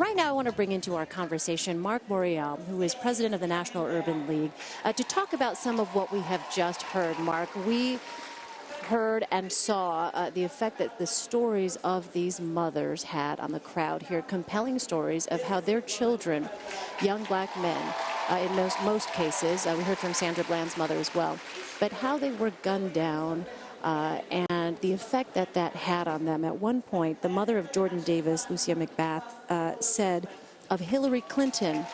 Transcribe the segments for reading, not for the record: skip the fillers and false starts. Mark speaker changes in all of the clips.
Speaker 1: Right now, I want to bring into our conversation Marc Morial, who is president of the National Urban League, to talk about some of what we have just heard. Marc, we heard and saw the effect that the stories of these mothers had on the crowd here, compelling stories of how their children, young black men, in most cases, we heard from Sandra Bland's mother as well, but how they were gunned down and the effect that that had on them. At one point, the mother of Jordan Davis, Lucia McBath, said of Hillary Clinton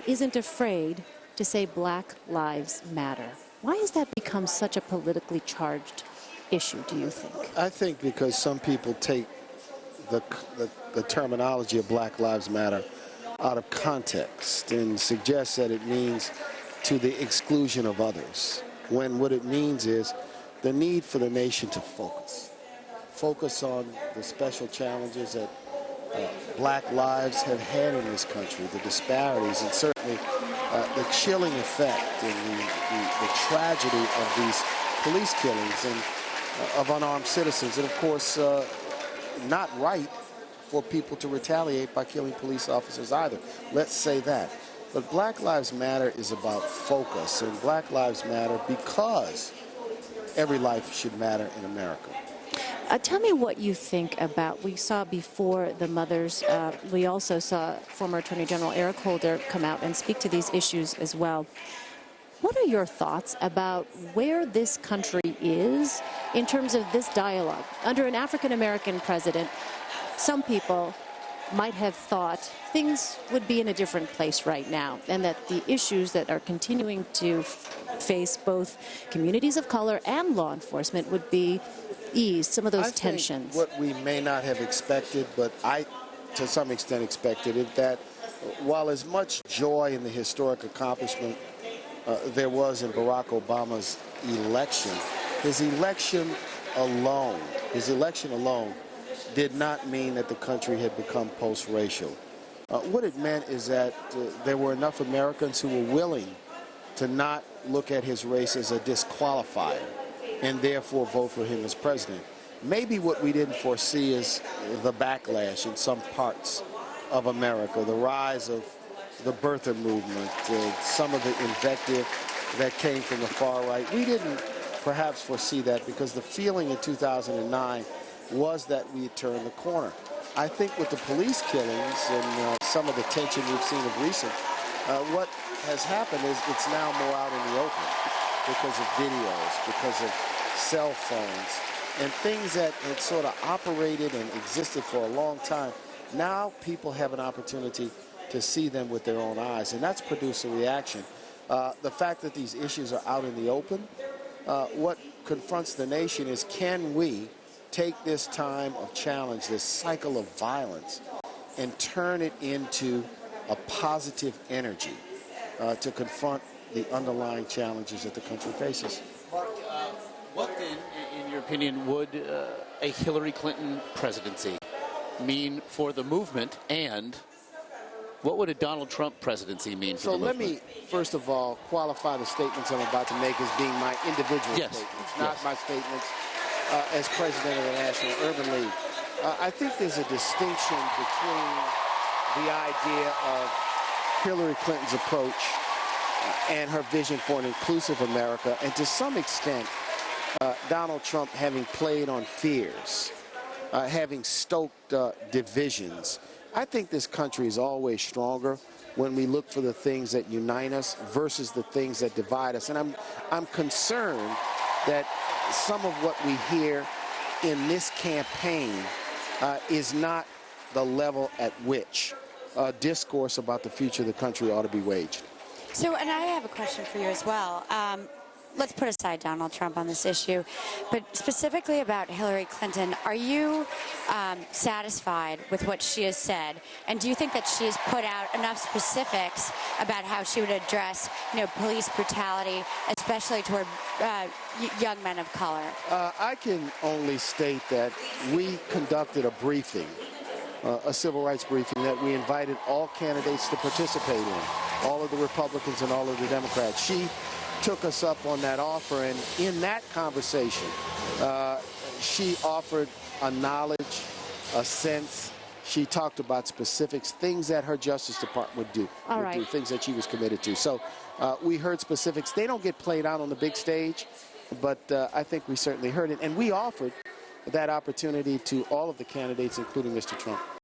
Speaker 1: isn't afraid to say Black Lives Matter. Why has that become such a politically charged issue, do you think?
Speaker 2: I think because some people take the terminology of Black Lives Matter out of context and suggest that it means to the exclusion of others, when what it means is the need for the nation to focus on the special challenges that black lives have had in this country, the disparities, and certainly the chilling effect and the tragedy of these police killings and of unarmed citizens. And of course, not right for people to retaliate by killing police officers either. Let's say that. But Black Lives Matter is about focus, and Black Lives Matter because every life should matter in America.
Speaker 1: Tell me what you think about, we saw before the mothers, we also saw former Attorney General Eric Holder come out and speak to these issues as well. What are your thoughts about where this country is in terms of this dialogue? Under an African-American president, some people might have thought things would be in a different place right now, and that the issues that are continuing to face both communities of color and law enforcement would be eased, some of those tensions.
Speaker 2: What we may not have expected, but I, to some extent, expected it, that while as much joy in the historic accomplishment there was in Barack Obama's election, his election alone did not mean that the country had become post-racial. What it meant is that there were enough Americans who were willing to not look at his race as a disqualifier and therefore vote for him as president. Maybe what we didn't foresee is the backlash in some parts of America, the rise of the birther movement, some of the invective that came from the far right. We didn't perhaps foresee that because the feeling in 2009 was that we had turned the corner. I think with the police killings and some of the tension we've seen of recent, what has happened is it's now more out in the open because of videos, because of cell phones, and things that had sort of operated and existed for a long time. Now people have an opportunity to see them with their own eyes, and that's produced a reaction. The fact that these issues are out in the open, what confronts the nation is, can we take this time of challenge, this cycle of violence, and turn it into a positive energy to confront the underlying challenges that the country faces.
Speaker 3: Marc, what then, in your opinion, would a Hillary Clinton presidency mean for the movement, and what would a Donald Trump presidency mean for the movement?
Speaker 2: So let me, first of all, qualify the statements I'm about to make as being my individual statements, not my statements as president of the National Urban League. I think there's a distinction between the idea of Hillary Clinton's approach and her vision for an inclusive America, and to some extent, Donald Trump having played on fears, having stoked divisions. I think this country is always stronger when we look for the things that unite us versus the things that divide us. And I'm concerned that some of what we hear in this campaign is not the level at which discourse about the future of the country ought to be waged.
Speaker 4: So, and I have a question for you as well. Let's put aside Donald Trump on this issue, but specifically about Hillary Clinton, are you satisfied with what she has said? And do you think that she has put out enough specifics about how she would address, police brutality, especially toward young men of color?
Speaker 2: I can only state that we conducted a briefing, a civil rights briefing that we invited all candidates to participate in, all of the Republicans and all of the Democrats. She took us up on that offer, and in that conversation, she offered a knowledge, a sense. she talked about specifics, things that her Justice Department would do, things that she was committed to. So we heard specifics. They don't get played out on the big stage, but I think we certainly heard it. And we offered that opportunity to all of the candidates, including Mr. Trump.